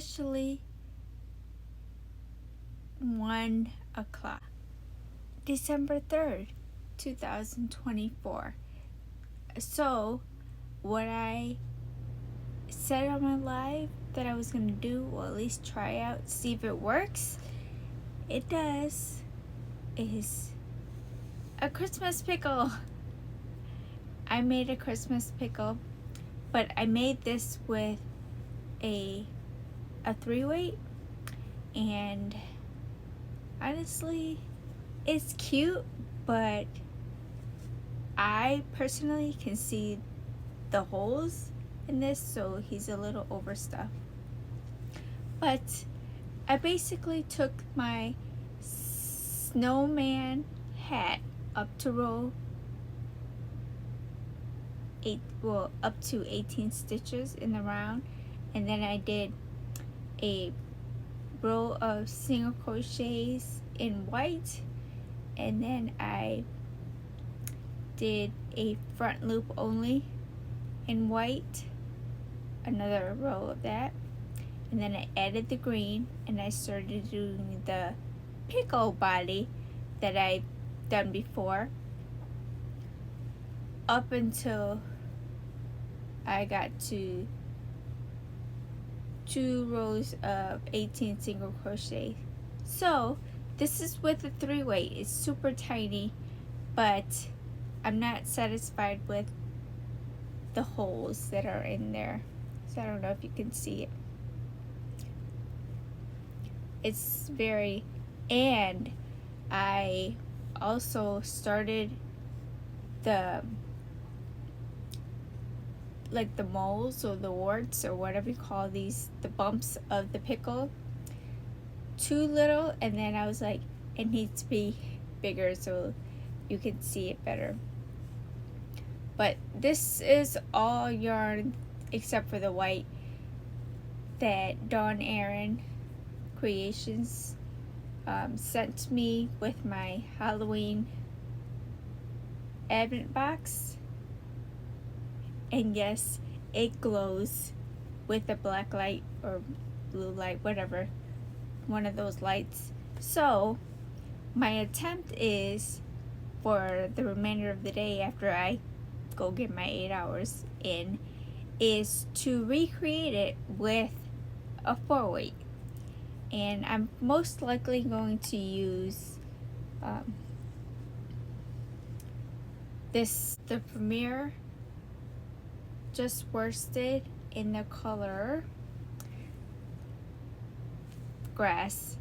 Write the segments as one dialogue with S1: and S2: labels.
S1: officially 1 o'clock. December 3rd, 2024. So, what I said on my live that I was going to do, or at least try out, see if it works, it does, is a Christmas pickle. I made a Christmas pickle, but I made this with a 3-weight, and honestly, it's cute, but I personally can see the holes in this, so he's a little overstuffed. But I basically took my snowman hat up to up to 18 stitches in the round, and then I did a row of single crochets in white, and then I did a front loop only in white, another row of that, and then I added the green, and I started doing the pickle body that I've done before up until I got to 2 rows of 18 single crochet. So this is with a 3-weight. It's super tiny, but I'm not satisfied with the holes that are in there, so I don't know if you can see it. It's very, and I also started the moles or the warts or whatever you call these, the bumps of the pickle, too little, and then I was like, it needs to be bigger so you can see it better. But this is all yarn except for the white that Dawn Aaron Creations sent me with my Halloween advent box. And yes, it glows with the black light or blue light, whatever, one of those lights. So my attempt is, for the remainder of the day after I go get my 8 hours in, is to recreate it with a 4-weight. And I'm most likely going to use the Premier Just Worsted in the color Grass.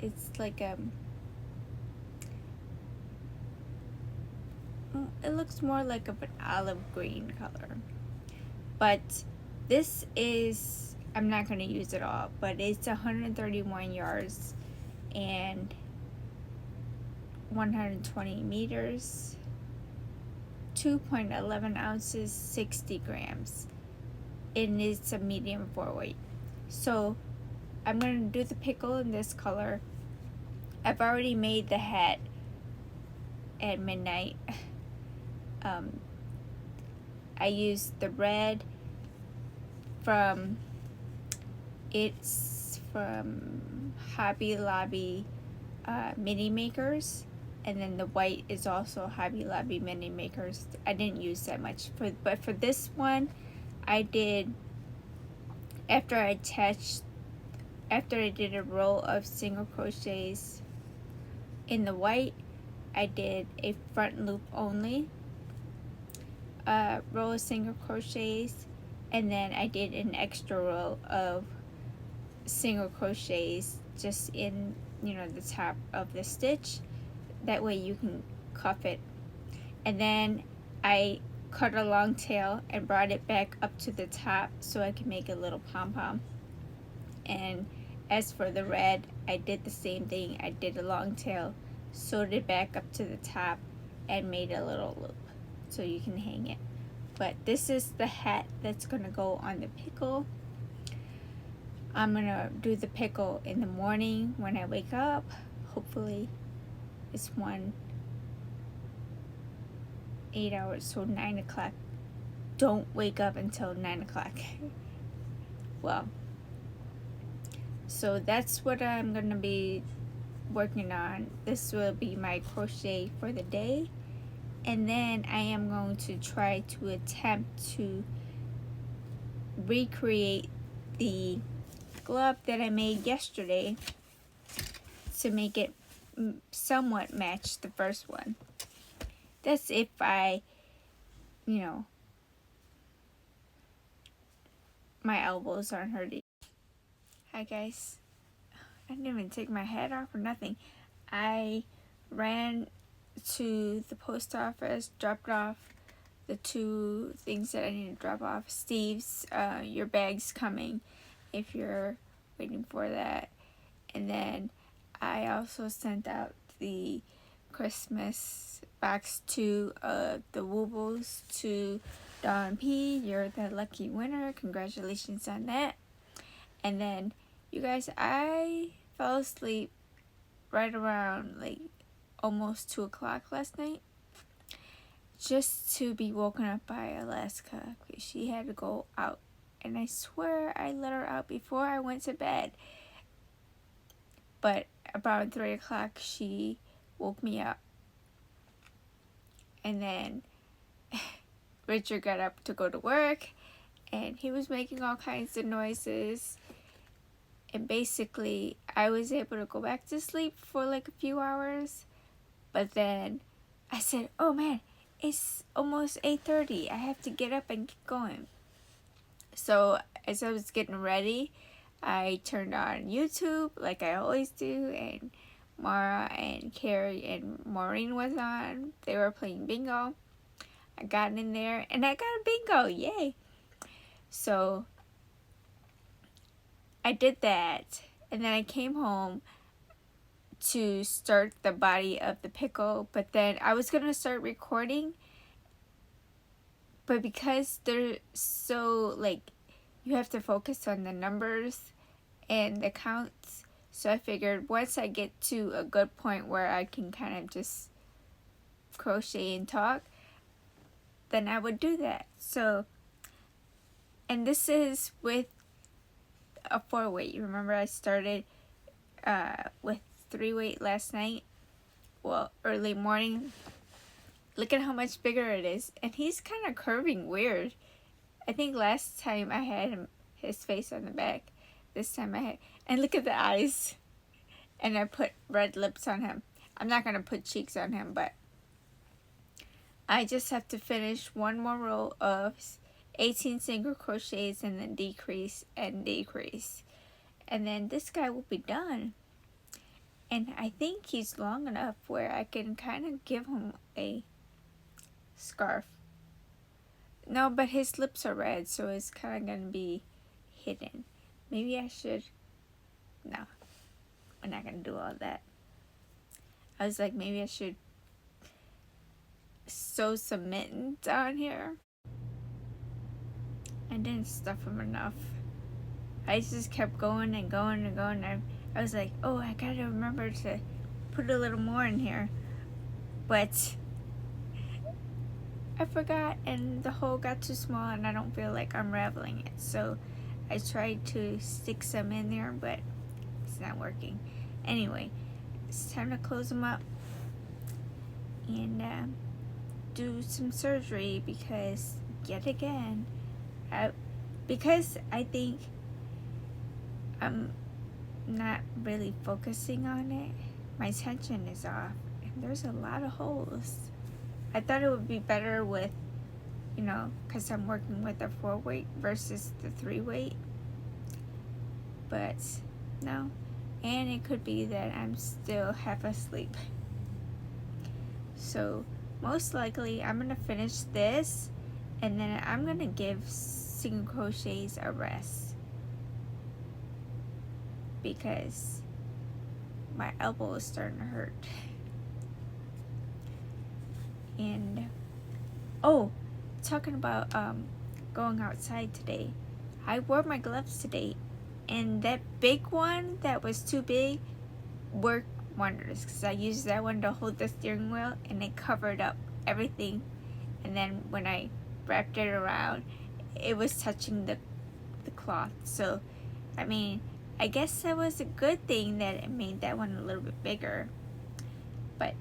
S1: It's like it looks more like an olive green color, but this is, I'm not going to use it all, but it's 131 yards and 120 meters, 2.11 ounces, 60 grams, and it's a medium 4-weight. So I'm going to do the pickle in this color. I've already made the hat at midnight. I used the red from Hobby Lobby mini makers, and then the white is also Hobby Lobby mini makers. I didn't use that much but for this one, I did, after I did a row of single crochets in the white, I did a front loop only, row of single crochets, and then I did an extra row of single crochets just in, the top of the stitch. That way you can cuff it. And then I cut a long tail and brought it back up to the top so I can make a little pom-pom. And as for the red, I did the same thing. I did a long tail, sewed it back up to the top, and made a little loop so you can hang it. But this is the hat that's gonna go on the pickle. I'm gonna do the pickle in the morning when I wake up. Hopefully it's 8 hours, so 9 o'clock. Don't wake up until 9 o'clock. Well, So that's what I'm gonna be working on. This will be my crochet for the day, and then I am going to try to attempt to recreate the glove that I made yesterday to make it somewhat match the first one. That's if I, you know, my elbows aren't hurting. Hi guys. I didn't even take my hat off or nothing. I ran to the post office, dropped off the 2 things that I need to drop off. Steve's, your bag's coming if you're waiting for that. And then I also sent out the Christmas box to the Woobles to Dawn P. You're the lucky winner. Congratulations on that. And then, you guys, I fell asleep right around like almost 2 o'clock last night, just to be woken up by Alaska because she had to go out. And I swear I let her out before I went to bed. But about 3 o'clock, she woke me up. And then Richard got up to go to work, and he was making all kinds of noises. And basically, I was able to go back to sleep for like a few hours. But then I said, oh man, it's almost 8:30. I have to get up and get going. So as I was getting ready, I turned on YouTube like I always do. And Mara and Carrie and Maureen was on. They were playing bingo. I got in there and I got a bingo. Yay. So I did that. And then I came home to start the body of the pickle, but then I was gonna start recording, but because they're so like you have to focus on the numbers and the counts, so I figured once I get to a good point where I can kind of just crochet and talk, then I would do that. So, and this is with a 4-weight. Remember I started with 3-weight last night, well, early morning. Look at how much bigger it is, and he's kind of curving weird. I think last time I had his face on the back. This time I had, and look at the eyes. And I put red lips on him. I'm not gonna put cheeks on him, but I just have to finish one more row of 18 single crochets and then decrease and decrease, and then this guy will be done. And I think he's long enough where I can kind of give him a scarf. No, but his lips are red, so it's kind of going to be hidden. Maybe I should... No, we're not going to do all that. I was like, maybe I should sew some mittens on here. I didn't stuff them enough. I just kept going and going and going. I was like, oh, I gotta remember to put a little more in here. But I forgot, and the hole got too small, and I don't feel like unraveling it. So I tried to stick some in there, but it's not working. Anyway, it's time to close them up and do some surgery because, yet again, because I think I'm not really focusing on it, my tension is off, and there's a lot of holes. I thought it would be better with, you know, because I'm working with a 4-weight versus the 3-weight, but no. And it could be that I'm still half asleep. So most likely I'm gonna finish this, and then I'm gonna give single crochets a rest because my elbow is starting to hurt. And oh, talking about going outside today, I wore my gloves today, and that big one that was too big worked wonders because I used that one to hold the steering wheel, and it covered up everything. And then when I wrapped it around, it was touching the cloth. So I mean, I guess that was a good thing that it made that one a little bit bigger. But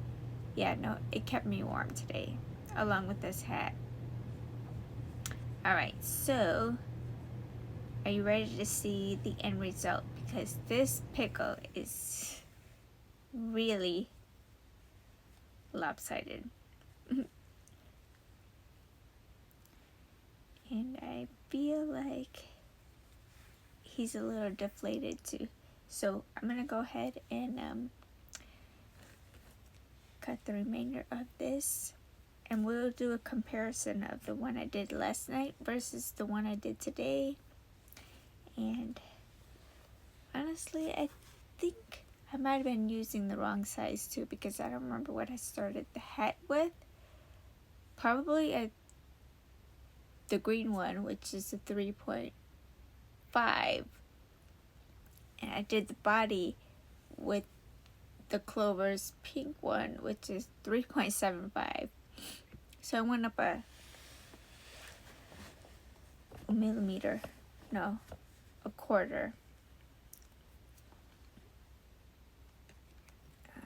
S1: yeah, no, it kept me warm today, along with this hat. Alright, so are you ready to see the end result? Because this pickle is really lopsided. And I feel like he's a little deflated too. So I'm gonna go ahead and cut the remainder of this, and we'll do a comparison of the one I did last night versus the one I did today. And honestly, I think I might have been using the wrong size too, because I don't remember what I started the hat with. Probably the green one, which is a 3.5, and I did the body with the Clover's pink one, which is 3.75. So I went up a millimeter, no, a quarter.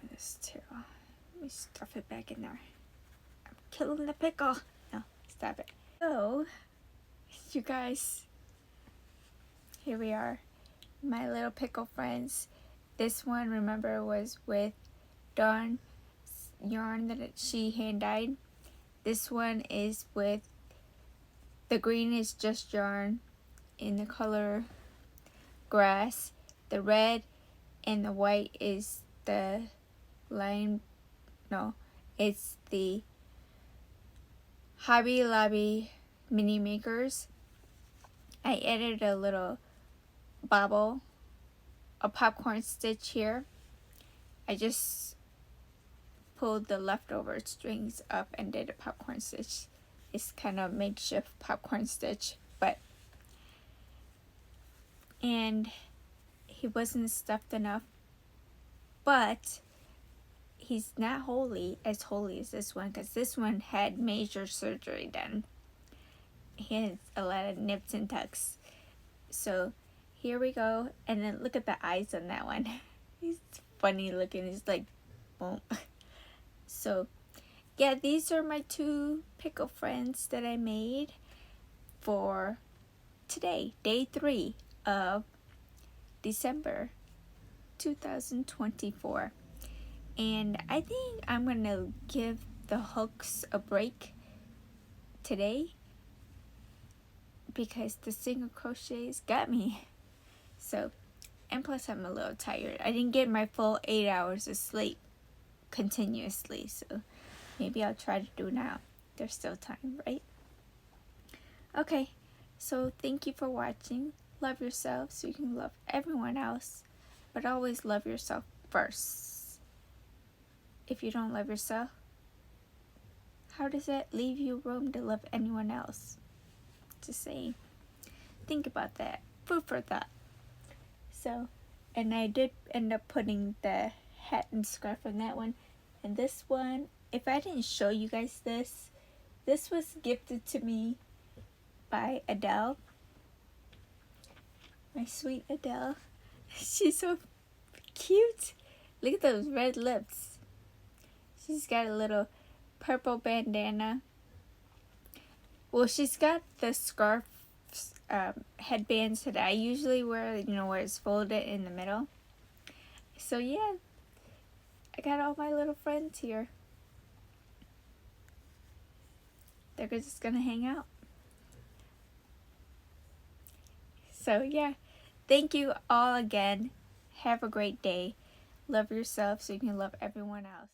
S1: This too. Let me stuff it back in there. I'm killing the pickle. No, stop it. So, you guys, here we are, my little pickle friends. This one, remember, was with Dawn's yarn that she hand dyed. This one is with, the green is just yarn in the color grass. The red and the white is the line, no, it's the Hobby Lobby mini makers. I added a little bobble, a popcorn stitch here. I just pulled the leftover strings up and did a popcorn stitch. It's kind of makeshift popcorn stitch, and he wasn't stuffed enough, but he's not as holy as this one, because this one had major surgery done. He has a lot of nips and tucks. So here we go, and then look at the eyes on that one. He's funny looking. He's like, boom. So yeah, these are my two pickle friends that I made for today, day 3 of December 2024. And I think I'm gonna give the hooks a break today, because the single crochets got me. So, and plus I'm a little tired. I didn't get my full 8 hours of sleep continuously, so maybe I'll try to do now. There's still time, right? Okay, so thank you for watching. Love yourself so you can love everyone else, but always love yourself first. If you don't love yourself, how does that leave you room to love anyone else? Just saying. Think about that. Food for thought. So, and I did end up putting the hat and scarf on that one. And this one, if I didn't show you guys this was gifted to me by Adele. My sweet Adele. She's so cute. Look at those red lips. She's got a little purple bandana. Well, she's got the scarf headbands that I usually wear, where it's folded in the middle. So yeah, I got all my little friends here. They're just gonna hang out. So yeah, thank you all again. Have a great day. Love yourself so you can love everyone else.